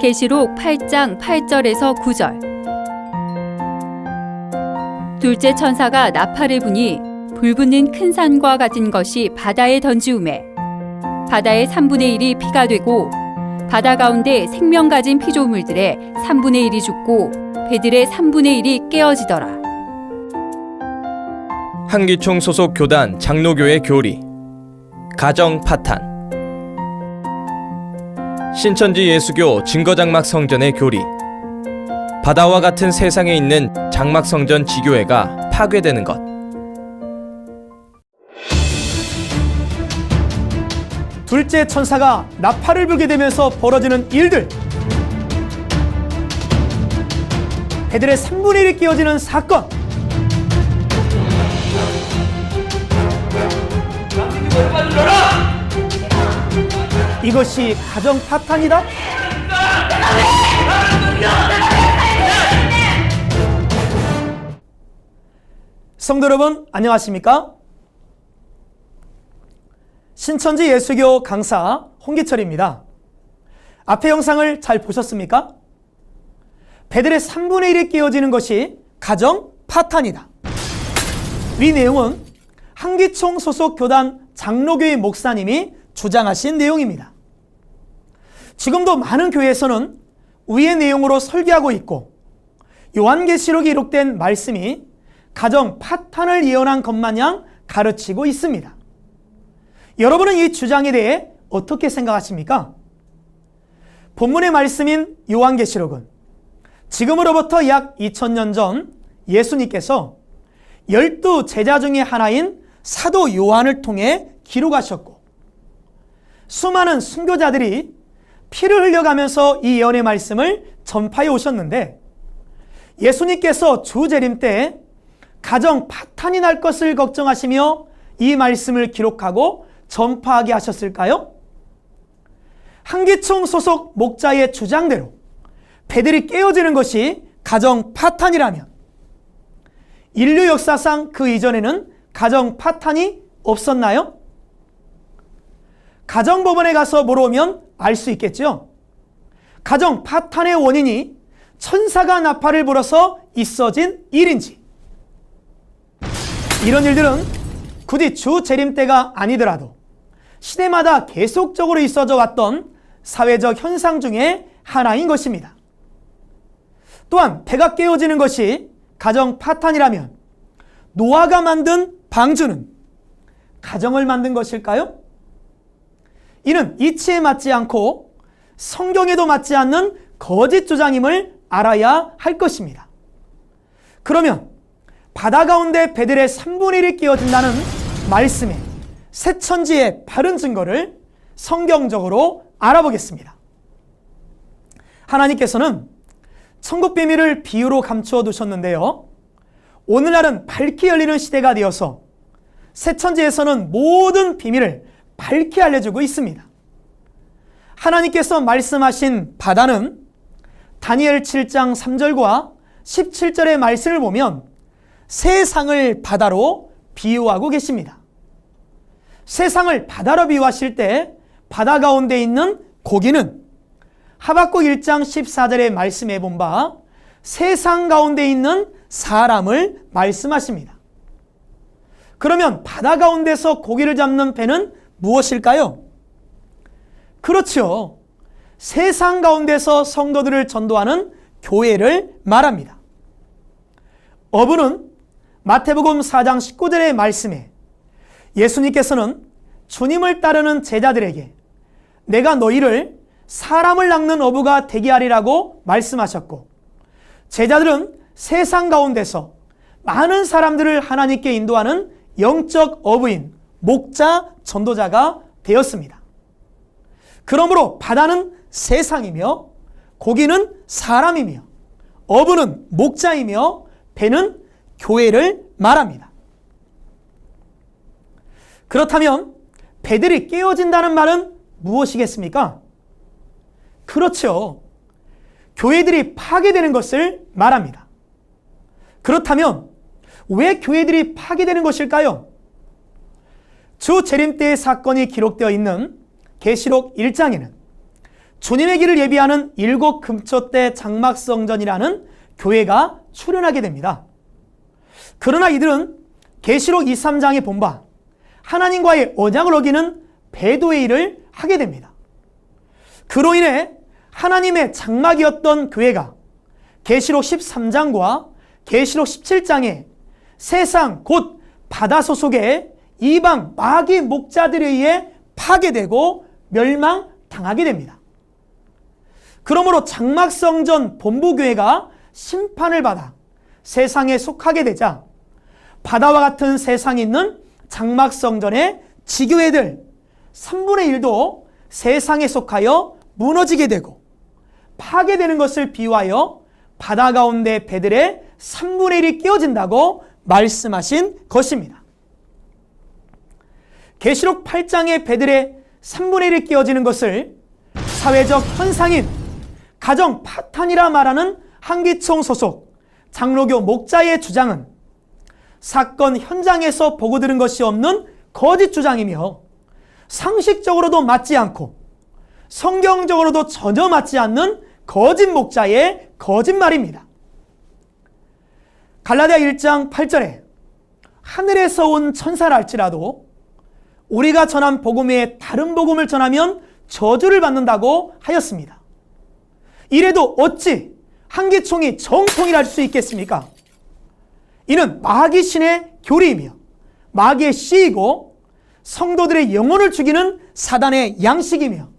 계시록 8장 8절에서 9절. 둘째 천사가 나팔을 부니 불붙는 큰 산과 같은 것이 바다에 던지우매 바다의 3분의 1이 피가 되고 바다 가운데 생명 가진 피조물들의 3분의 1이 죽고 배들의 3분의 1이 깨어지더라. 한기총 소속 교단 장로교회 교리 가정 파탄 신천지 예수교 증거장막 성전의 교리 바다와 같은 세상에 있는 장막 성전 지교회가 파괴되는 것. 둘째 천사가 나팔을 불게 되면서 벌어지는 일들, 배들의 3분의 1이 깨어지는 사건, 이것이 가정 파탄이다? 성도 여러분, 안녕하십니까? 신천지 예수교 강사 홍기철입니다. 앞의 영상을 잘 보셨습니까? 배들의 3분의 1이 깨어지는 것이 가정 파탄이다. 이 내용은 한기총 소속 교단 장로교회 목사님이 주장하신 내용입니다. 지금도 많은 교회에서는 위의 내용으로 설교하고 있고 요한계시록에 기록된 말씀이 가정 파탄을 예언한 것 마냥 가르치고 있습니다. 여러분은 이 주장에 대해 어떻게 생각하십니까? 본문의 말씀인 요한계시록은 지금으로부터 약 2000년 전 예수님께서 12 제자 중에 하나인 사도 요한을 통해 기록하셨고 수많은 순교자들이 피를 흘려가면서 이 예언의 말씀을 전파해 오셨는데 예수님께서 주재림 때 가정 파탄이 날 것을 걱정하시며 이 말씀을 기록하고 전파하게 하셨을까요? 한기총 소속 목자의 주장대로 배들이 깨어지는 것이 가정 파탄이라면 인류 역사상 그 이전에는 가정 파탄이 없었나요? 가정법원에 가서 물어보면 알 수 있겠죠. 가정 파탄의 원인이 천사가 나팔을 불어서 있어진 일인지, 이런 일들은 굳이 주 재림 때가 아니더라도 시대마다 계속적으로 있어져 왔던 사회적 현상 중에 하나인 것입니다. 또한 배가 깨어지는 것이 가정 파탄이라면 노아가 만든 방주는 가정을 만든 것일까요? 이는 이치에 맞지 않고 성경에도 맞지 않는 거짓 주장임을 알아야 할 것입니다. 그러면 바다 가운데 배들의 3분의 1이 깨어진다는 말씀의 새천지의 바른 증거를 성경적으로 알아보겠습니다. 하나님께서는 천국 비밀을 비유로 감추어 두셨는데요. 오늘날은 밝히 열리는 시대가 되어서 새천지에서는 모든 비밀을 밝히 알려주고 있습니다. 하나님께서 말씀하신 바다는 다니엘 7장 3절과 17절의 말씀을 보면 세상을 바다로 비유하고 계십니다. 세상을 바다로 비유하실 때 바다 가운데 있는 고기는 하박국 1장 14절의 말씀에 본 바 세상 가운데 있는 사람을 말씀하십니다. 그러면 바다 가운데서 고기를 잡는 배는 무엇일까요? 그렇죠. 세상 가운데서 성도들을 전도하는 교회를 말합니다. 어부는 마태복음 4장 19절의 말씀에 예수님께서는 주님을 따르는 제자들에게 내가 너희를 사람을 낚는 어부가 되게 하리라고 말씀하셨고 제자들은 세상 가운데서 많은 사람들을 하나님께 인도하는 영적 어부인 목자, 전도자가 되었습니다. 그러므로 바다는 세상이며 고기는 사람이며 어부는 목자이며 배는 교회를 말합니다. 그렇다면 배들이 깨어진다는 말은 무엇이겠습니까? 그렇죠. 교회들이 파괴되는 것을 말합니다. 그렇다면 왜 교회들이 파괴되는 것일까요? 주 재림 때의 사건이 기록되어 있는 계시록 1장에는 주님의 길을 예비하는 7 금초대 장막성전이라는 교회가 출현하게 됩니다. 그러나 이들은 계시록 23장에 본 바 하나님과의 언약을 어기는 배도의 일을 하게 됩니다. 그로 인해 하나님의 장막이었던 교회가 계시록 13장과 계시록 17장에 세상 곧 바다 소속의 이방 마귀 목자들에 의해 파괴되고 멸망당하게 됩니다. 그러므로 장막성전 본부교회가 심판을 받아 세상에 속하게 되자 바다와 같은 세상에 있는 장막성전의 지교회들 3분의 1도 세상에 속하여 무너지게 되고 파괴되는 것을 비유하여 바다 가운데 배들의 3분의 1이 깨어진다고 말씀하신 것입니다. 계시록 8장의 배들의 3분의 1이 깨어지는 것을 사회적 현상인 가정 파탄이라 말하는 한기총 소속 장로교 목자의 주장은 사건 현장에서 보고 들은 것이 없는 거짓 주장이며 상식적으로도 맞지 않고 성경적으로도 전혀 맞지 않는 거짓 목자의 거짓말입니다. 갈라디아 1장 8절에 하늘에서 온 천사랄지라도 우리가 전한 복음 외에 다른 복음을 전하면 저주를 받는다고 하였습니다. 이래도 어찌 한기총이 정통이랄 수 있겠습니까? 이는 마귀신의 교리이며 마귀의 씨이고 성도들의 영혼을 죽이는 사단의 양식이며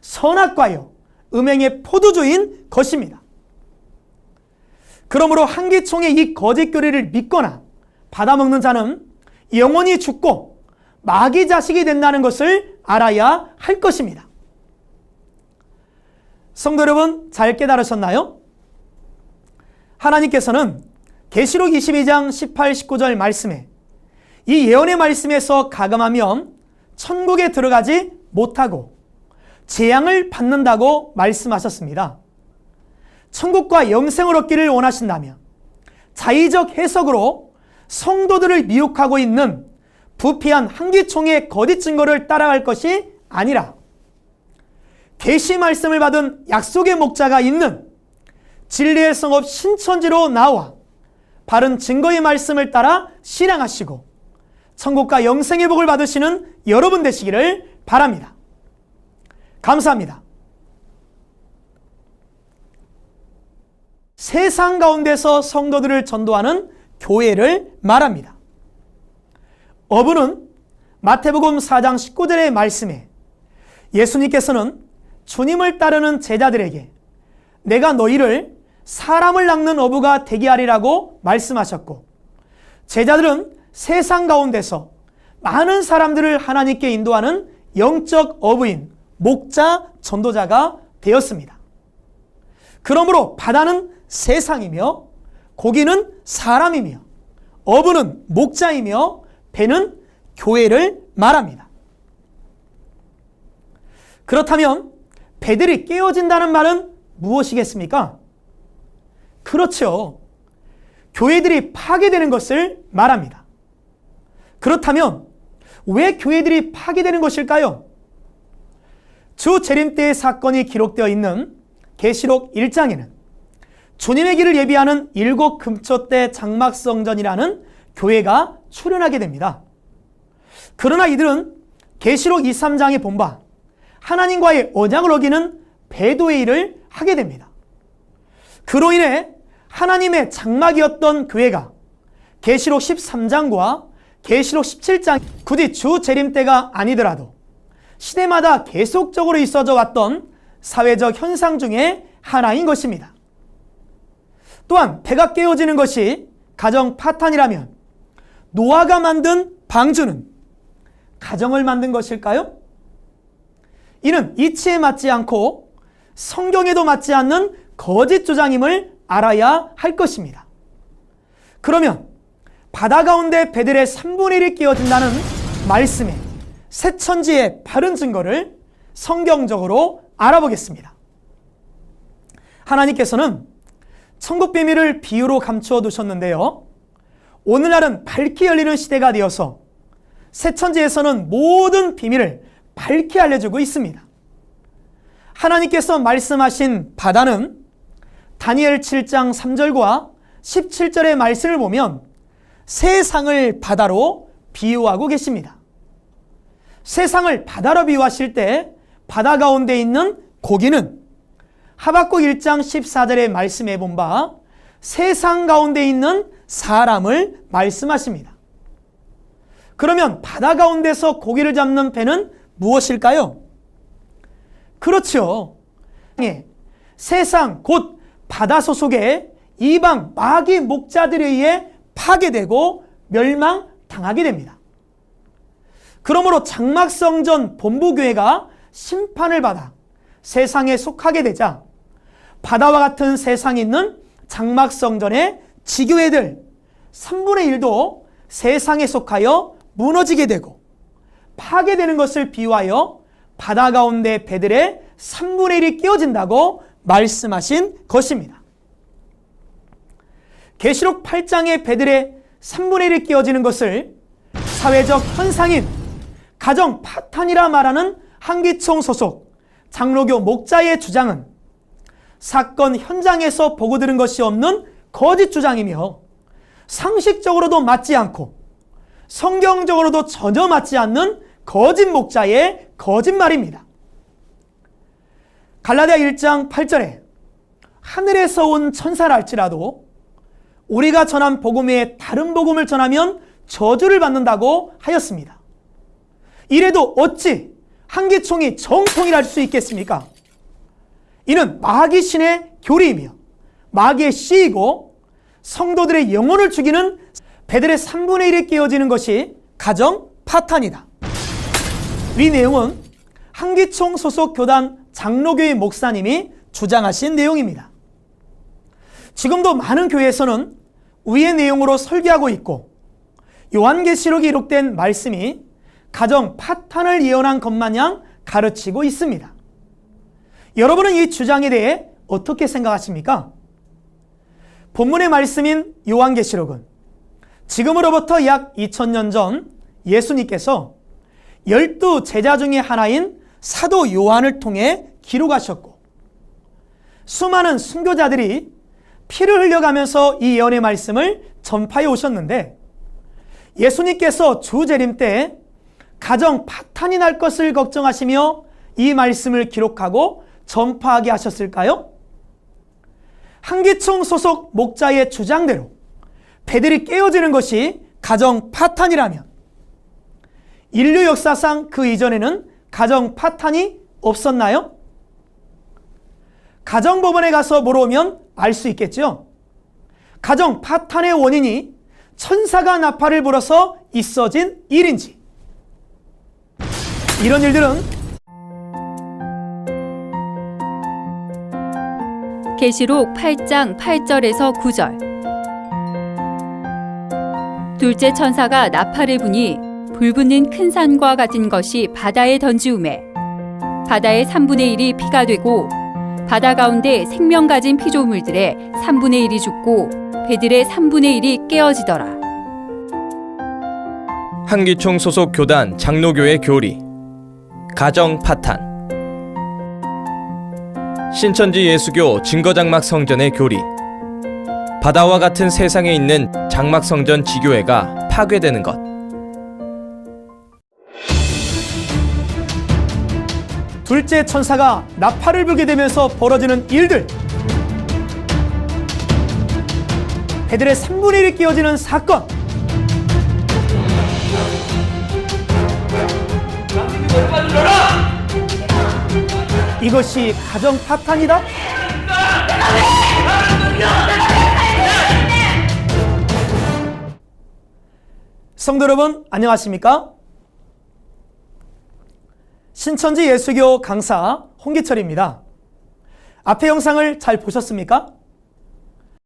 선악과요 음행의 포도주인 것입니다. 그러므로 한기총의 이 거짓 교리를 믿거나 받아먹는 자는 영원히 죽고 마귀 자식이 된다는 것을 알아야 할 것입니다. 성도 여러분, 잘 깨달으셨나요? 하나님께서는 계시록 22장 18, 19절 말씀에 이 예언의 말씀에서 가감하면 천국에 들어가지 못하고 재앙을 받는다고 말씀하셨습니다. 천국과 영생을 얻기를 원하신다면 자의적 해석으로 성도들을 미혹하고 있는 부패한 한기총의 거짓 증거를 따라갈 것이 아니라 계시 말씀을 받은 약속의 목자가 있는 진리의 성읍 신천지로 나와 바른 증거의 말씀을 따라 신앙하시고 천국과 영생의 복을 받으시는 여러분 되시기를 바랍니다. 감사합니다. 세상 가운데서 성도들을 전도하는 교회를 말합니다. 어부는 마태복음 4장 19절의 말씀에 예수님께서는 주님을 따르는 제자들에게 내가 너희를 사람을 낚는 어부가 되게 하리라고 말씀하셨고 제자들은 세상 가운데서 많은 사람들을 하나님께 인도하는 영적 어부인 목자 전도자가 되었습니다. 그러므로 바다는 세상이며 고기는 사람이며 어부는 목자이며 배는 교회를 말합니다. 그렇다면 배들이 깨어진다는 말은 무엇이겠습니까? 그렇죠. 교회들이 파괴되는 것을 말합니다. 그렇다면 왜 교회들이 파괴되는 것일까요? 주 재림 때의 사건이 기록되어 있는 계시록 1장에는 주님의 길을 예비하는 7 금초대 장막성전이라는 교회가 출현하게 됩니다. 그러나 이들은 계시록 23장에 본 바 하나님과의 언약을 어기는 배도의 일을 하게 됩니다. 그로 인해 하나님의 장막이었던 교회가 계시록 13장과 계시록 17장 굳이 주 재림 때가 아니더라도 시대마다 계속적으로 있어져 왔던 사회적 현상 중에 하나인 것입니다. 또한 배가 깨어지는 것이 가정 파탄이라면 노아가 만든 방주는 가정을 만든 것일까요? 이는 이치에 맞지 않고 성경에도 맞지 않는 거짓 주장임을 알아야 할 것입니다. 그러면 바다 가운데 배들의 3분의 1이 깨어진다는 말씀에 새천지의 바른 증거를 성경적으로 알아보겠습니다. 하나님께서는 천국 비밀을 비유로 감추어 두셨는데요. 오늘날은 밝히 열리는 시대가 되어서 새천지에서는 모든 비밀을 밝히 알려주고 있습니다. 하나님께서 말씀하신 바다는 다니엘 7장 3절과 17절의 말씀을 보면 세상을 바다로 비유하고 계십니다. 세상을 바다로 비유하실 때 바다 가운데 있는 고기는 하박국 1장 14절의 말씀에 본 바 세상 가운데 있는 사람을 말씀하십니다. 그러면 바다 가운데서 고기를 잡는 배는 무엇일까요? 그렇죠. 세상 곧 바다 소속의 이방 마귀 목자들에 의해 파괴되고 멸망당하게 됩니다. 그러므로 장막성전 본부교회가 심판을 받아 세상에 속하게 되자 바다와 같은 세상에 있는 장막성전의 지교회들 3분의 1도 세상에 속하여 무너지게 되고 파괴되는 것을 비유하여 바다 가운데 배들의 3분의 1이 깨어진다고 말씀하신 것입니다. 계시록 8장의 배들의 3분의 1이 깨어지는 것을 사회적 현상인 가정 파탄이라 말하는 한기총 소속 장로교 목자의 주장은 사건 현장에서 보고 들은 것이 없는 거짓 주장이며 상식적으로도 맞지 않고 성경적으로도 전혀 맞지 않는 거짓 목자의 거짓말입니다. 갈라디아 1장 8절에 하늘에서 온 천사라 할지라도 우리가 전한 복음 외에 다른 복음을 전하면 저주를 받는다고 하였습니다. 이래도 어찌 한기총이 정통이라 할 수 있겠습니까? 이는 마귀 신의 교리이며 마귀의 씨이고 성도들의 영혼을 죽이는 배들의 3분의 1이 깨어지는 것이 가정 파탄이다. 이 내용은 한기총 소속 교단 장로교회 목사님이 주장하신 내용입니다. 지금도 많은 교회에서는 위의 내용으로 설교하고 있고 요한계시록에 기록된 말씀이 가정 파탄을 예언한 것 마냥 가르치고 있습니다. 여러분은 이 주장에 대해 어떻게 생각하십니까? 본문의 말씀인 요한계시록은 지금으로부터 약 2000년 전 예수님께서 12 제자 중에 하나인 사도 요한을 통해 기록하셨고 수많은 순교자들이 피를 흘려가면서 이 예언의 말씀을 전파해 오셨는데 예수님께서 주재림 때 가정 파탄이 날 것을 걱정하시며 이 말씀을 기록하고 전파하게 하셨을까요? 한기총 소속 목자의 주장대로 배들이 깨어지는 것이 가정 파탄이라면 인류 역사상 그 이전에는 가정 파탄이 없었나요? 가정법원에 가서 물어보면 알 수 있겠죠. 가정 파탄의 원인이 천사가 나팔을 불어서 있어진 일인지 이런 일들은 계시록 8장 8절에서 9절. 둘째 천사가 나팔을 부니 불붙는 큰 산과 같은 것이 바다에 던지우매 바다의 3분의 1이 피가 되고 바다 가운데 생명 가진 피조물들의 3분의 1이 죽고 배들의 3분의 1이 깨어지더라. 한기총 소속 교단 장로교회 교리 가정 파탄 신천지 예수교 증거장막 성전의 교리 바다와 같은 세상에 있는 장막성전 지교회가 파괴되는 것 둘째 천사가 나팔을 불게 되면서 벌어지는 일들 배들의 3분의 1이 깨어지는 사건 이것이 가정 파탄이다? 성도 여러분 안녕하십니까? 신천지 예수교 강사 홍기철입니다. 앞의 영상을 잘 보셨습니까?